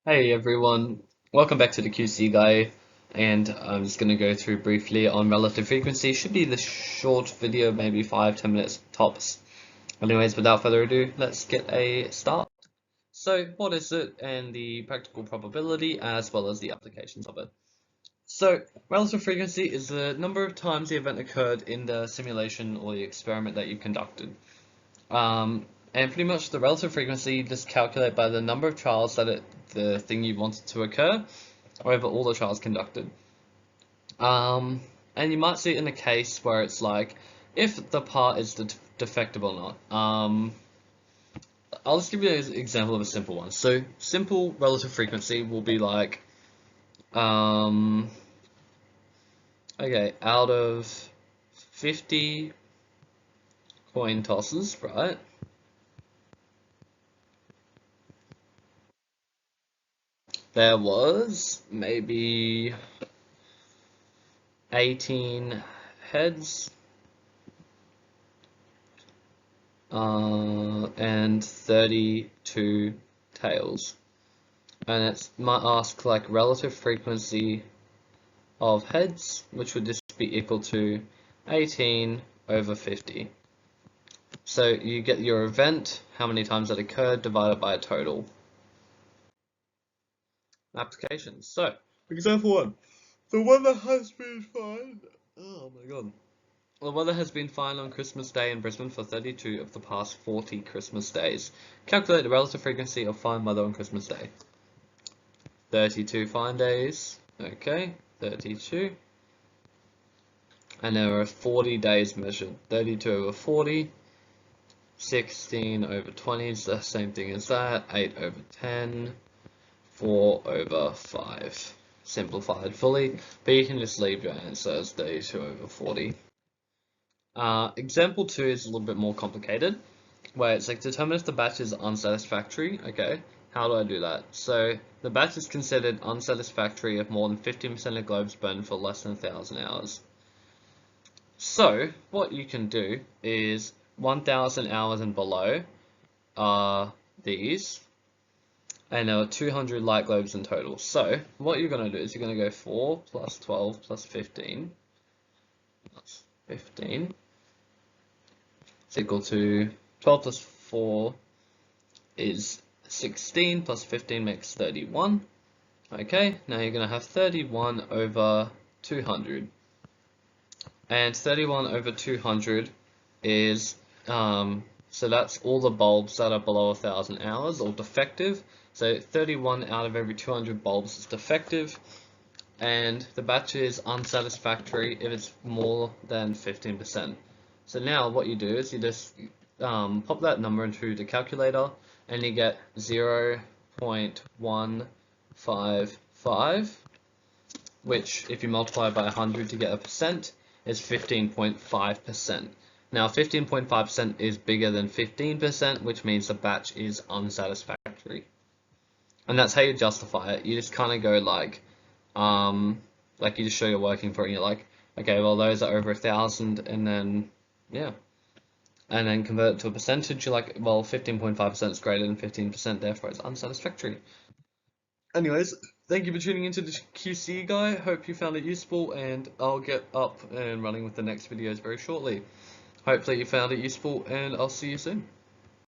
Hey everyone, welcome back to the QC guy, and I'm just going to go through briefly on relative frequency. Should be the short video, maybe 5-10 minutes tops. Anyways, without further ado, let's get a start. So, what is it, and the practical probability as well as the applications of it. So, relative frequency is the number of times the event occurred in the simulation or the experiment that you conducted. And pretty much the relative frequency you just calculate by the number of trials that the thing you wanted to occur over all the trials conducted. And you might see it in a case where it's like, if the part is defective or not. I'll just give you an example of a simple one. So simple relative frequency will be like, okay, out of 50 coin tosses, right? There was maybe 18 heads and 32 tails. And it might ask like relative frequency of heads, which would just be equal to 18 over 50. So you get your event, how many times that occurred, divided by a total. Applications. So, example 1. The weather has been fine. Oh my god. The weather has been fine on Christmas Day in Brisbane for 32 of the past 40 Christmas days. Calculate the relative frequency of fine weather on Christmas Day. 32 fine days. Okay, 32. And there are 40 days measured. 32 over 40. 16 over 20 is the same thing as that. 8 over 10. 4 over 5. Simplified fully, but you can just leave your answer as 32 over 40. Example 2 is a little bit more complicated, where it's like determine if the batch is unsatisfactory. Okay, how do I do that? So the batch is considered unsatisfactory if more than 15% of globes burned for less than 1,000 hours. So what you can do is 1,000 hours and below are these, and there are 200 light globes in total. So what you're going to do is you're going to go 4 plus 12 plus 15 plus 15 is equal to 12 plus 4 is 16 plus 15 makes 31. Okay, now you're going to have 31 over 200. And 31 over 200 is, so that's all the bulbs that are below 1,000 hours or defective. So 31 out of every 200 bulbs is defective, and the batch is unsatisfactory if it's more than 15%. So now what you do is you just pop that number into the calculator, and you get 0.155, which if you multiply by 100 to get a percent, is 15.5%. Now 15.5% is bigger than 15%, which means the batch is unsatisfactory. And that's how you justify it. You just kind of go like you just show you're working for it, and you're like, okay, well those are over 1,000, and then, yeah. And then convert it to a percentage, you're like, well 15.5% is greater than 15%, therefore it's unsatisfactory. Anyways, thank you for tuning into the QC guy. Hope you found it useful, and I'll get up and running with the next videos very shortly. Hopefully you found it useful, and I'll see you soon.